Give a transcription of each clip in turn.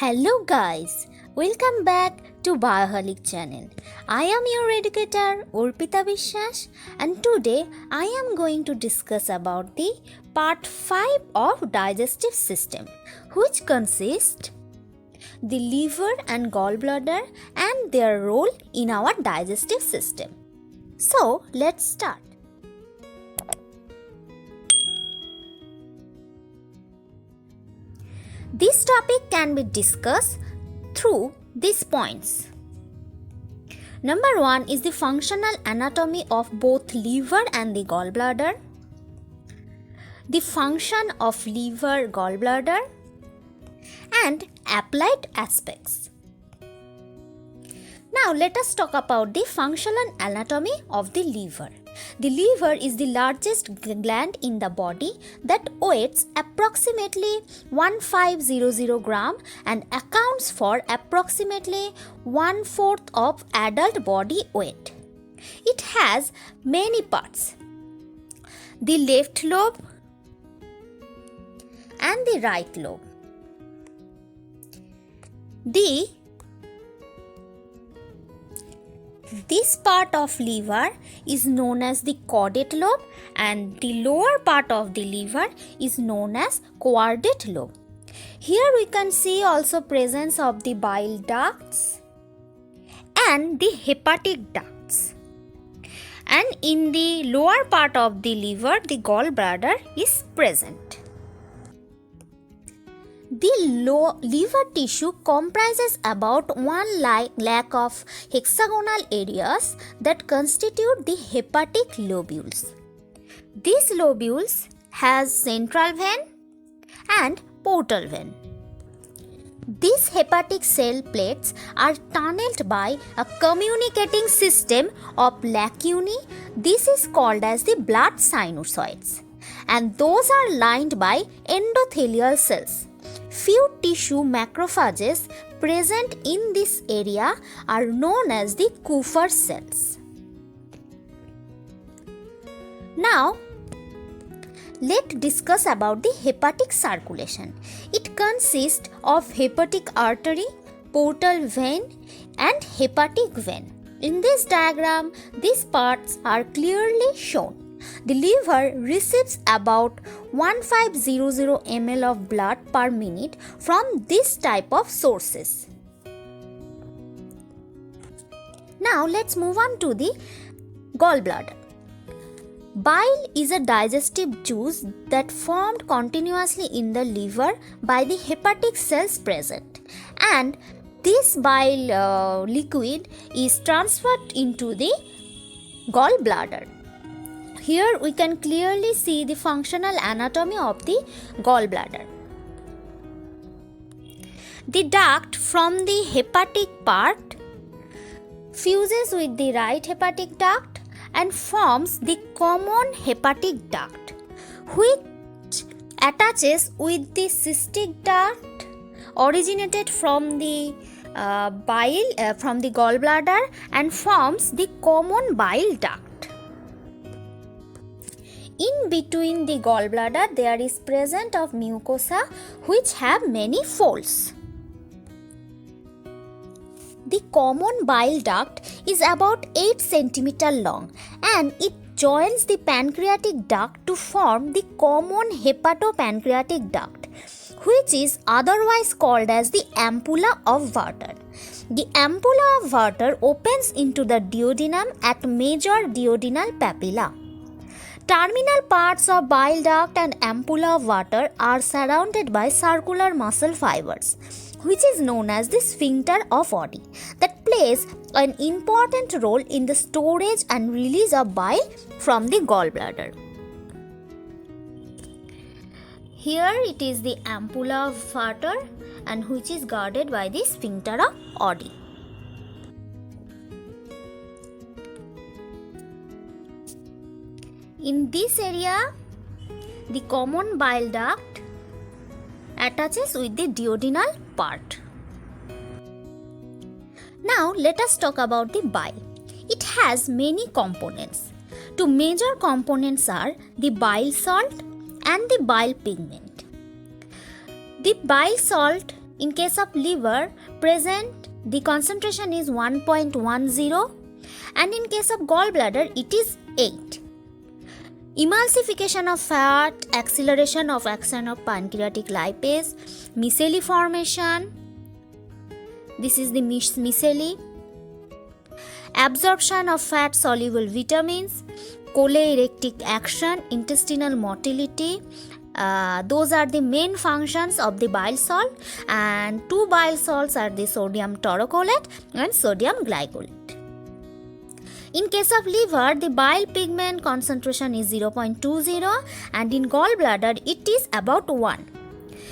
Hello guys, welcome back to Bioholic channel. I am your educator Urpita Vishwas and today I am going to discuss about the part 5 of digestive system, which consists the liver and gallbladder and their role in our digestive system. So let's start. This topic can be discussed through these points. Number 1 is the functional anatomy of both liver and the gallbladder, the function of liver, gallbladder, and applied aspects. Now let us talk about the functional anatomy of the liver. The liver is the largest gland in the body that weighs approximately 1500 gram and accounts for approximately 1/4 of adult body weight. It has many parts: the left lobe and the right lobe. This part of liver is known as the caudate lobe and the lower part of the liver is known as chordate lobe. Here we can see also presence of the bile ducts and the hepatic ducts. And in the lower part of the liver, the gallbladder is present. The liver tissue comprises about 1 lakh of hexagonal areas that constitute the hepatic lobules. These lobules has central vein and portal vein. These hepatic cell plates are tunneled by a communicating system of lacunae. This is called as the blood sinusoids, and those are lined by endothelial cells. Few tissue macrophages present in this area are known as the Kupffer cells. Now, let's discuss about the hepatic circulation. It consists of hepatic artery, portal vein, and hepatic vein. In this diagram, these parts are clearly shown. The liver receives about 1500 ml of blood per minute from this type of sources. Now let's move on to the gallbladder. Bile is a digestive juice that formed continuously in the liver by the hepatic cells present, and this bile liquid is transferred into the gallbladder. Here we can clearly see the functional anatomy of the gallbladder. The duct from the hepatic part fuses with the right hepatic duct and forms the common hepatic duct, which attaches with the cystic duct originated from the from the gallbladder and forms the common bile duct. In between the gallbladder, there is presence of mucosa which have many folds. The common bile duct is about 8 cm long and it joins the pancreatic duct to form the common hepatopancreatic duct, which is otherwise called as the ampulla of Vater. The ampulla of Vater opens into the duodenum at major duodenal papilla. Terminal parts of bile duct and ampulla of Vater are surrounded by circular muscle fibers, which is known as the sphincter of Oddi, that plays an important role in the storage and release of bile from the gallbladder. Here it is the ampulla of Vater and which is guarded by the sphincter of Oddi. In this area, the common bile duct attaches with the duodenal part. Now let us talk about the bile. It has many components. Two major components are the bile salt and the bile pigment. The bile salt In case of liver, present the concentration is 1.10, and in case of gallbladder it is 8. Emulsification of fat, acceleration of action of pancreatic lipase, micelle formation, this is the micelle, absorption of fat soluble vitamins, cholerectic action, intestinal motility. Those are the main functions of the bile salt, and two bile salts are the sodium taurocholate and sodium glycolate. In case of liver, the bile pigment concentration is 0.20, and in gallbladder it is about 1.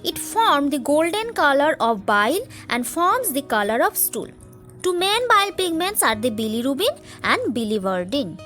It forms the golden color of bile and forms the color of stool. Two main bile pigments are the bilirubin and biliverdin.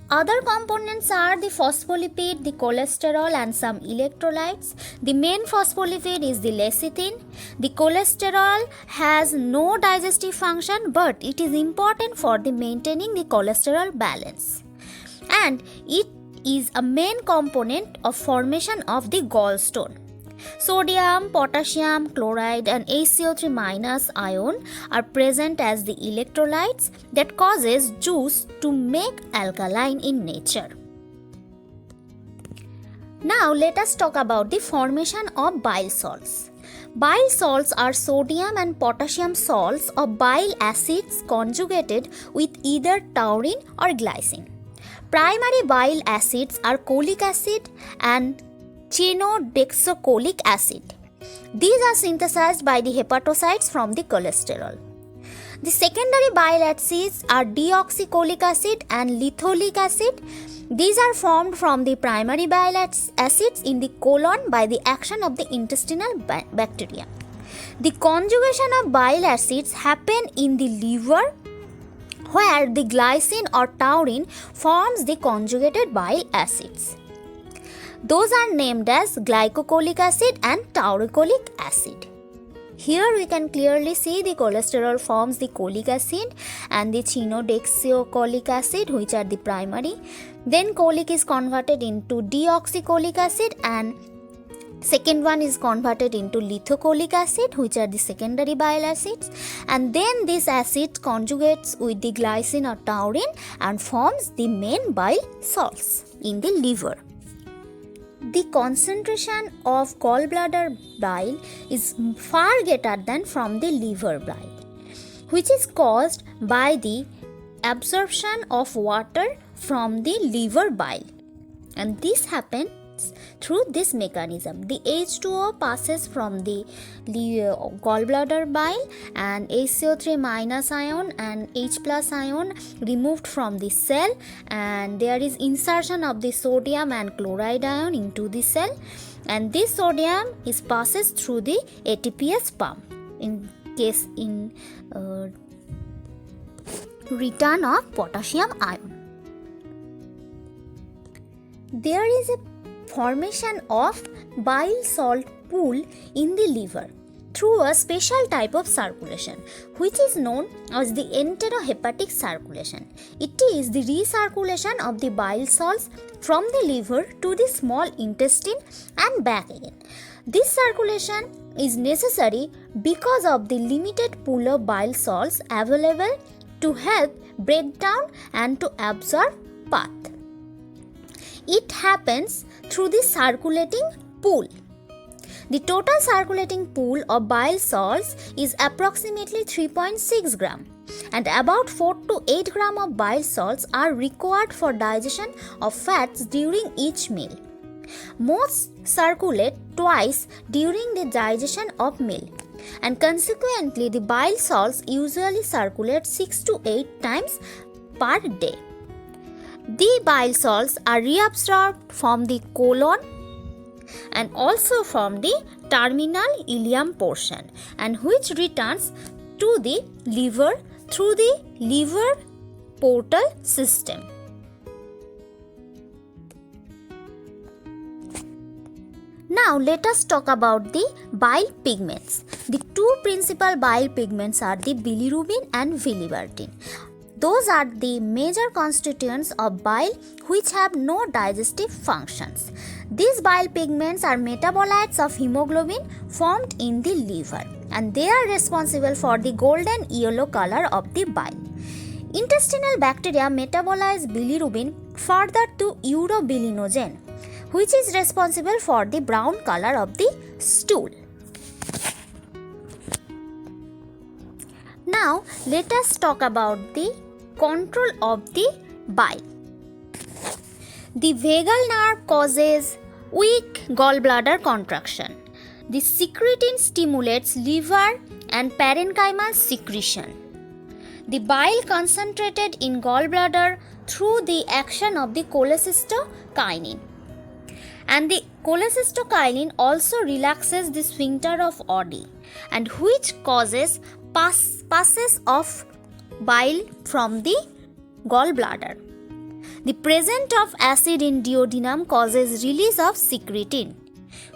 Other components are the phospholipid, the cholesterol and some electrolytes. The main phospholipid is the lecithin. The cholesterol has no digestive function, but it is important for the maintaining the cholesterol balance. And it is a main component of formation of the gallstone. Sodium, potassium, chloride and HCO3 minus ion are present as the electrolytes that causes juice to make alkaline in nature. Now let us talk about the formation of bile salts. Bile salts are sodium and potassium salts of bile acids conjugated with either taurine or glycine. Primary bile acids are cholic acid and cyanodexocholic acid. These are synthesized by the hepatocytes from the cholesterol. The secondary bile acids are deoxycholic acid and litholic acid. These are formed from the primary bile acids in the colon by the action of the intestinal bacteria. The conjugation of bile acids happen in the liver, where the glycine or taurine forms the conjugated bile acids. Those are named as glycocholic acid and taurocolic acid. Here we can clearly see the cholesterol forms the cholic acid and the cyanodexocholic acid, which are the primary. Then cholic is converted into deoxycholic acid and second one is converted into lithocholic acid, which are the secondary bile acids, and then this acid conjugates with the glycine or taurine and forms the main bile salts in the liver. The concentration of gallbladder bile is far greater than from the liver bile, which is caused by the absorption of water from the liver bile, and this happens through this mechanism. The H2O passes from the gallbladder bile and HCO3 minus ion and H plus ion removed from the cell, and there is insertion of the sodium and chloride ion into the cell, and this sodium is passes through the ATPase pump in return of potassium ion. There is a formation of bile salt pool in the liver through a special type of circulation, which is known as the enterohepatic circulation. It is the recirculation of the bile salts from the liver to the small intestine and back again. This circulation is necessary because of the limited pool of bile salts available to help break down and to absorb path. It happens through the circulating pool. The total circulating pool of bile salts is approximately 3.6 gram, and about 4 to 8 gram of bile salts are required for digestion of fats during each meal. Most circulate twice during the digestion of meal, and consequently the bile salts usually circulate 6 to 8 times per day. The bile salts are reabsorbed from the colon and also from the terminal ileum portion, and which returns to the liver through the liver portal system. Now let us talk about the bile pigments. The two principal bile pigments are the bilirubin and biliverdin. Those are the major constituents of bile which have no digestive functions. These bile pigments are metabolites of hemoglobin formed in the liver, and they are responsible for the golden yellow color of the bile. Intestinal bacteria metabolize bilirubin further to urobilinogen, which is responsible for the brown color of the stool. Now, let us talk about the control of the bile. The vagal nerve causes weak gallbladder contraction. The secretin stimulates liver and parenchymal secretion. The bile concentrated in gallbladder through the action of the cholecystokinin. And the cholecystokinin also relaxes the sphincter of Oddi, and which causes passes of bile from the gallbladder. The presence of acid in duodenum causes release of secretin,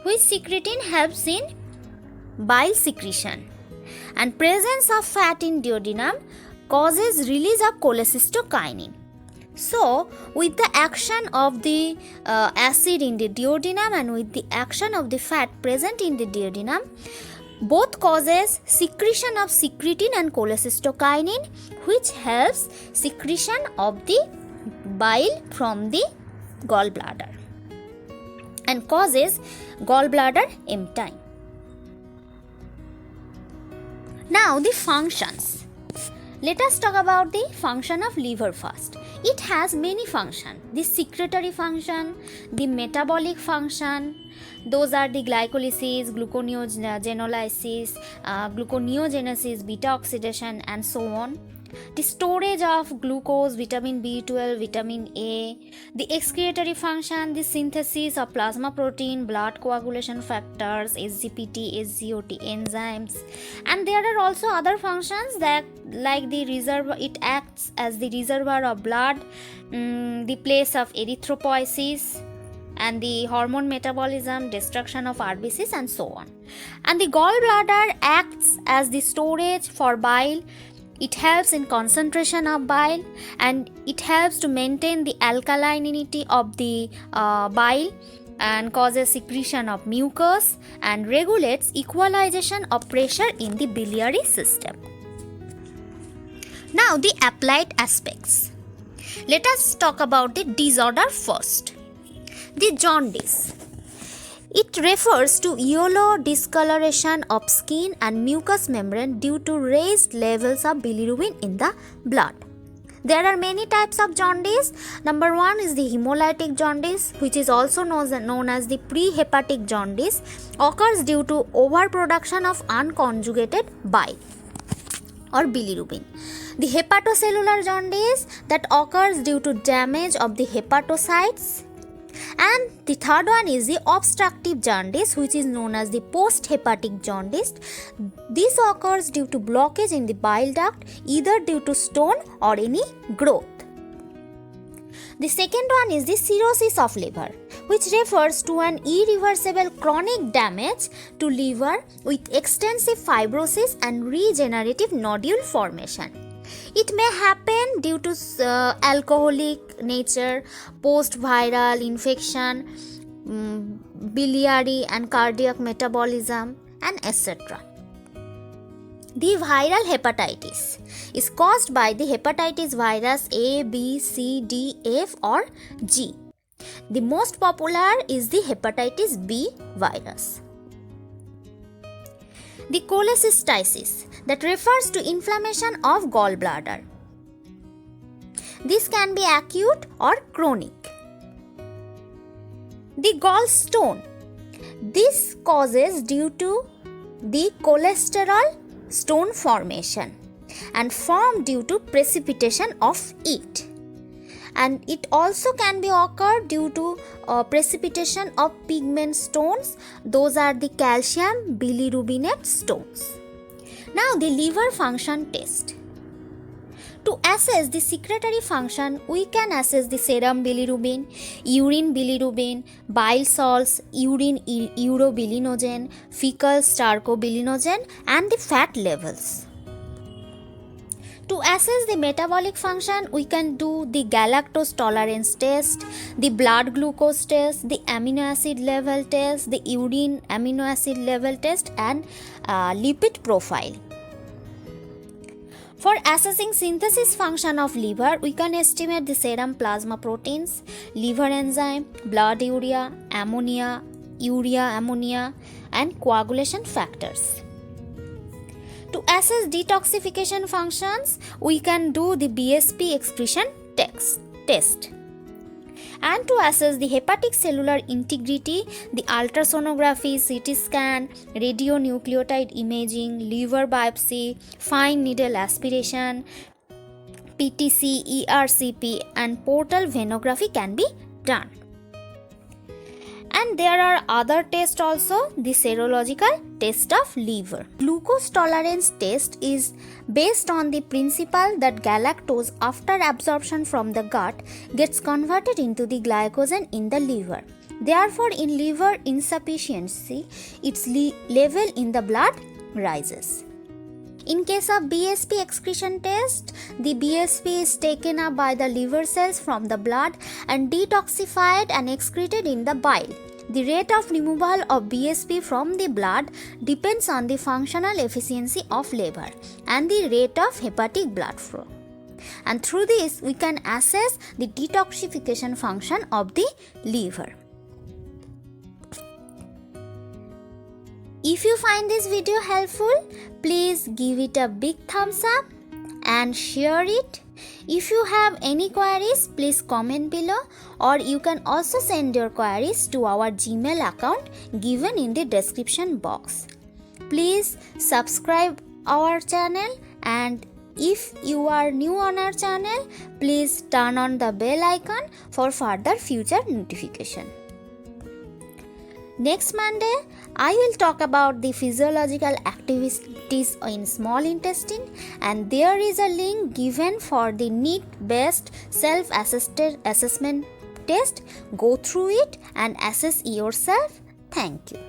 which secretin helps in bile secretion, and presence of fat in duodenum causes release of cholecystokinin. So, with the action of the acid in the duodenum and with the action of the fat present in the duodenum, both causes secretion of secretin and cholecystokinin, which helps secretion of the bile from the gallbladder and causes gallbladder emptying. Now the functions. Let us talk about the function of liver first. It has many functions. The secretory function, the metabolic function, those are the glycolysis, gluconeogenolysis, gluconeogenesis, beta oxidation, and so on. The storage of glucose, vitamin B12, vitamin A, the excretory function, the synthesis of plasma protein, blood coagulation factors, SGPT, SGOT enzymes, and there are also other functions that like the reservoir, it acts as the reservoir of blood, the place of erythropoiesis, and the hormone metabolism, destruction of RBCs, and so on. And the gallbladder acts as the storage for bile. It helps in concentration of bile, and it helps to maintain the alkalinity of the bile and causes secretion of mucus and regulates equalization of pressure in the biliary system. Now the applied aspects. Let us talk about the disorder first. The jaundice. It refers to yellow discoloration of skin and mucous membrane due to raised levels of bilirubin in the blood. There are many types of jaundice. Number 1 is the hemolytic jaundice, which is also known as the prehepatic jaundice, occurs due to overproduction of unconjugated bile or bilirubin. The hepatocellular jaundice that occurs due to damage of the hepatocytes. And the third one is the obstructive jaundice, which is known as the post-hepatic jaundice. This occurs due to blockage in the bile duct, either due to stone or any growth. The second one is the cirrhosis of liver, which refers to an irreversible chronic damage to liver with extensive fibrosis and regenerative nodule formation. It may happen due to alcoholic nature, post-viral infection, biliary and cardiac metabolism, and etc. The viral hepatitis is caused by the hepatitis virus A, B, C, D, F, or G. The most popular is the hepatitis B virus. The cholecystitis that refers to inflammation of gallbladder. This can be acute or chronic. The gallstone. This causes due to the cholesterol stone formation and formed due to precipitation of it. And it also can be occur due to precipitation of pigment stones. Those are the calcium bilirubinate stones. Now the liver function test. To assess the secretory function, we can assess the serum bilirubin, urine bilirubin, bile salts, urine urobilinogen, fecal stercobilinogen, and the fat levels. To assess the metabolic function, we can do the galactose tolerance test, the blood glucose test, the amino acid level test, the urine amino acid level test, and lipid profile. For assessing synthesis function of liver, we can estimate the serum plasma proteins, liver enzyme, blood urea ammonia, and coagulation factors. To assess detoxification functions, we can do the BSP excretion test. And to assess the hepatic cellular integrity, the ultrasonography, CT scan, radionucleotide imaging, liver biopsy, fine needle aspiration, PTC, ERCP, and portal venography can be done. And there are other tests also, the serological test of liver. Glucose tolerance test is based on the principle that galactose after absorption from the gut gets converted into the glycogen in the liver. Therefore, in liver insufficiency, its level in the blood rises. In case of BSP excretion test, the BSP is taken up by the liver cells from the blood and detoxified and excreted in the bile. The rate of removal of BSP from the blood depends on the functional efficiency of liver and the rate of hepatic blood flow. And through this, we can assess the detoxification function of the liver. If you find this video helpful, please give it a big thumbs up and share it. If you have any queries, please comment below, or you can also send your queries to our Gmail account given in the description box. Please subscribe our channel, and if you are new on our channel, please turn on the bell icon for further future notification. Next Monday, I will talk about the physiological activities in small intestine, and there is a link given for the NEAT-based self-assessment test. Go through it and assess yourself. Thank you.